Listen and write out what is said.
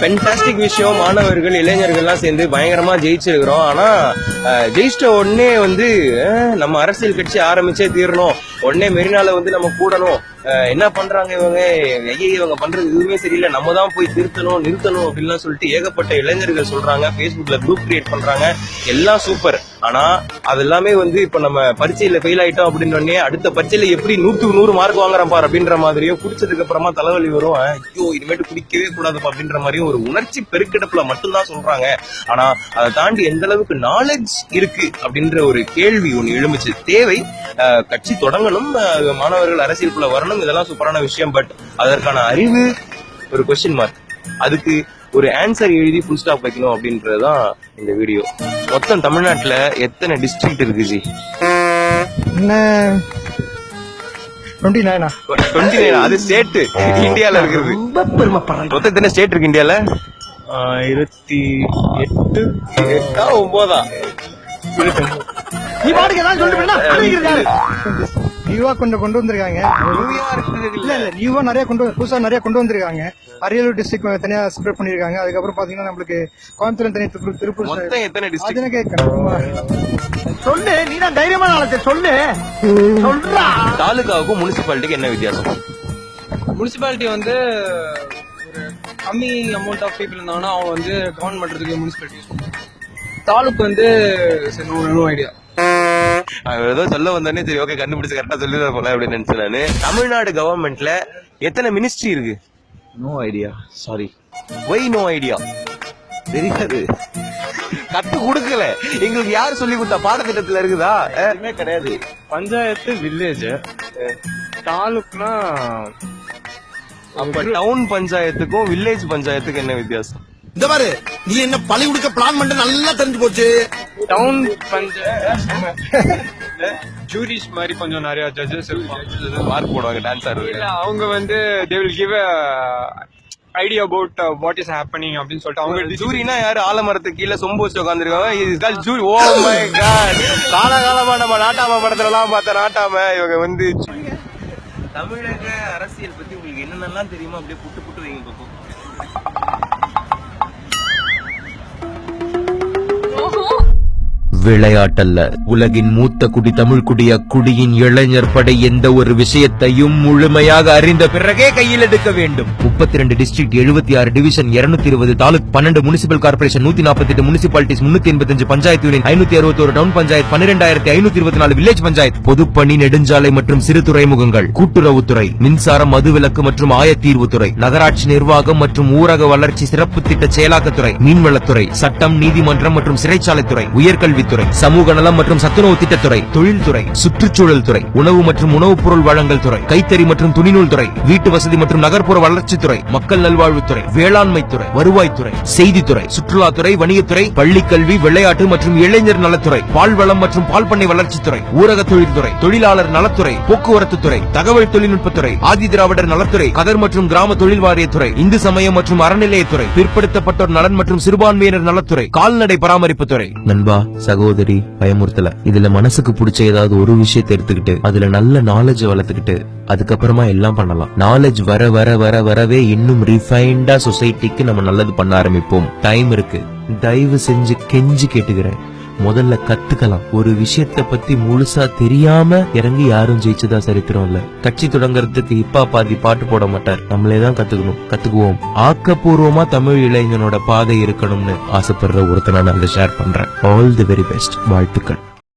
Fantastic விஷயம். மாணவர்கள் இளைஞர்கள்லாம் சேர்ந்து பயங்கரமா ஜெயிச்சிருக்கிறோம். ஆனா ஜெயிச்சிட்ட உடனே வந்து நம்ம அரசியல் கட்சி ஆரம்பிச்சே தீரணும், உடனே மெரினால வந்து நம்ம கூடணும், என்ன பண்றாங்க இவங்க, இவங்க பண்றது எதுவுமே சரியில்லை, நம்ம தான் போய் நிறுத்தணும் அப்படின்லாம் சொல்லிட்டு ஏகப்பட்ட இளைஞர்கள் சொல்றாங்க. Facebookல குரூப் கிரியேட் பண்றாங்க, எல்லாம் சூப்பர். ஆனா அது எல்லாமே வந்து இப்ப நம்ம பரீட்சையில ஃபெயில் ஆயிட்டோம் அப்படின்னு உடனே அடுத்த பரீட்சையில எப்படி 100க்கு 100 மார்க் வாங்குறோம் பார் அப்படின்ற மாதிரியும், குடிச்சதுக்கு அப்புறமா தலைவலி வரும், ஐயோ இனிமேட்டு குடிக்கவே கூடாதுப்பா அப்படின்ற மாதிரியும் ஒரு உணர்ச்சி பெருக்கெடுப்புல மட்டும்தான் சொல்றாங்க. ஆனா அதை தாண்டி எந்த அளவுக்கு நாலேஜ் இருக்கு அப்படின்ற ஒரு கேள்வி ஒண்ணு எழுந்துச்சு. தேவை, கட்சி தொடங்கணும், மாணவர்கள் அரசியலுக்குள்ள வரணும், இதெல்லாம் சூப்பரான விஷயம். பட் அதற்கான அறிவு ஒரு கொஸ்டின் மார்க். அதுக்கு ஒரு ஆன்சர் எழுதி ஃபுல் ஸ்டாப் வைக்கணும் அப்படின்றதுதான் இந்த வீடியோ. மொத்தம் தமிழ்நாட்டுல எத்தனை டிஸ்ட்ரிக்ட் இருக்கு ஜி? 29. அது ஸ்டேட் இந்தியால இருக்கிறது. மொத்தம் எத்தனை ஸ்டேட் இருக்கு இந்தியால? 28 நியூவா கொண்டு வந்திருக்காங்க. நியூவா நிறைய புதுசா நிறைய கொண்டு வந்திருக்காங்க. அரியலூர் டிஸ்ட்ரிக்ட் தனியா செப்பரேட் பண்ணிருக்காங்க. அதுக்கப்புறம் பாத்தீங்கன்னா நம்மளுக்கு கோயம்புத்தூர் தனி, திருப்பூர். மொத்தம் எத்தனை டிஸ்ட்ரிக்ட் சொல்லு, நீ தான் தைரியமான ஆளத்தை சொல்லு. சொல்றா. தாலுகாவுக்கும் முனிசிபாலிட்டிக்கு என்ன வித்தியாசம்? முனிசிபாலிட்டி வந்து ஒரு கம்மி அமௌண்ட் ஆஃப் பீப்புள் இருந்தாங்கன்னா அவங்க வந்து கவர்ன் பண்றதுக்கு முனிசிபாலிட்டி யூஸ் பண்ணுவாங்க. தாலுக்கு வந்து நோ ஐடியா. ஏதோ சொல்ல வந்தோடனே சரி ஓகே கண்டுபிடிச்சு கரெக்டா சொல்லிடுற போல அப்படின்னு நினைச்சேன் நானு. தமிழ்நாடு கவர்மெண்ட்ல எத்தனை மினிஸ்ட்ரி இருக்கு? No idea, sorry. Why no idea? தெரியாது, கத்து கொடுக்கல எங்களுக்கு. யாரு சொல்லி கொடுத்தா? பாடத்திட்டத்துல இருக்குதா? எதுவுமே கிடையாது. பஞ்சாயத்து, வில்லேஜ், தாலுக்குனா அப்ப டவுன் பஞ்சாயத்துக்கும் வில்லேஜ் பஞ்சாயத்துக்கும் என்ன வித்தியாசம்? இந்த பாரு, நீ என்ன பழி கொடுக்க பிளான் பண்ண நல்லா தெரிஞ்சு போச்சு. டவுன் பஞ்சாயத்து ஜூரிஸ் மாதிரி கொஞ்சம் நிறைய ஜட்ஜஸ் மார்க் போடுவாங்க, டான்ஸ் ஆடுவாங்க. அவங்க வந்து they will give a idea about what is happening அப்படின்னு சொல்லிட்டு அவங்க. ஜூரினா யாரு? ஆலமரத்துக்கு கீழே சொம்பு வச்சு உட்காந்துருக்காங்க. ஜூரி. ஓ மை காட், காலகாலமா நம்ம நாட்டாம படத்துல எல்லாம் பார்த்த நாட்டாம இவங்க வந்து. தமிழக அரசியல் பத்தி உங்களுக்கு என்னென்னலாம் தெரியுமோ அப்படியே புட்டு வைங்க பாப்போம். விளையாட்டல்ல, உலகின் மூத்த குடி தமிழ் குடிய குடியின் இளைஞர் படை எந்த ஒரு விஷயத்தையும் முழுமையாக அறிந்த பிறகே கையில் எடுக்க வேண்டும். 32 district, 76 division, 220 taluk, 12 municipal corporation, 148 municipalities, 385 panchayat union, 561 town panchayat, 12524 village panchayat, பொதுப்பணி, நெடுஞ்சாலை மற்றும் சிறு துறைமுகங்கள், கூட்டுறவுத்துறை, மின்சாரம், மதுவிலக்கு மற்றும் ஆயத்தீர்வுத்துறை, நகராட்சி நிர்வாகம் மற்றும் ஊரக வளர்ச்சி சிறப்பு திட்ட செயலாக்கத்துறை, மீன்வளத்துறை, சட்டம், நீதிமன்றம் மற்றும் சிறைச்சாலைத்துறை, உயர்கல்வி, சமூக நலம் மற்றும் சத்துணவு திட்டத்துறை, தொழில்துறை, சுற்றுச்சூழல் துறை, உணவு மற்றும் உணவுப் பொருள் வழங்கல் துறை, கைத்தறி மற்றும் துணிநூல் துறை, வீட்டு வசதி மற்றும் நகர்ப்புற வளர்ச்சித்துறை, மக்கள் நல்வாழ்வுத்துறை, வேளாண்மை துறை, வருவாய்த்துறை, செய்தித்துறை, சுற்றுலாத்துறை, வணிகத்துறை, பள்ளிக்கல்வி, விளையாட்டு மற்றும் இளைஞர் நலத்துறை, பால்வளம் மற்றும் பால்பண்ணை வளர்ச்சித்துறை, ஊரக தொழில்துறை, தொழிலாளர் நலத்துறை, போக்குவரத்து துறை, தகவல் தொழில்நுட்பத்துறை, ஆதி திராவிடர் நலத்துறை, கதர் மற்றும் கிராம தொழில் வாரியத்துறை, இந்து சமயம் மற்றும் அறநிலையத்துறை, பிற்படுத்தப்பட்டோர் நலன் மற்றும் சிறுபான்மையினர் நலத்துறை, கால்நடை பராமரிப்புத்துறை. நண்பா, சகோதரி, பயமுறுத்தல. இதுல மனசுக்கு பிடிச்ச ஏதாவது ஒரு விஷயத்தை எடுத்துக்கிட்டு அதுல நல்ல நாலேஜ் வளர்த்துக்கிட்டு அதுக்கப்புறமா எல்லாம் பண்ணலாம். நாலேஜ் வர வர வர வரவே இன்னும் ரிஃபைண்டா சொசைட்டிக்கு நம்ம நல்லது பண்ண ஆரம்பிப்போம். டைம் இருக்கு. தயவு செஞ்சு கெஞ்சி கேட்டுக்கிறேன், முதல்ல கத்துக்கலாம். ஒரு விஷயத்த பத்தி முழுசா தெரியாம இறங்கி யாரும் ஜெயிச்சதா சரித்திரம் இல்ல. கட்சி தொடங்கறதுக்கு இப்பா பாதி பாட்டு போட மாட்டார், நம்மளேதான் கத்துக்குவோம். ஆக்கப்பூர்வமா தமிழ் இளைஞனோட பாதை இருக்கணும்னு ஆசைப்படுற ஒருத்தனை நான் ஷேர் பண்றேன். All the very best. வாழ்த்துக்கள்.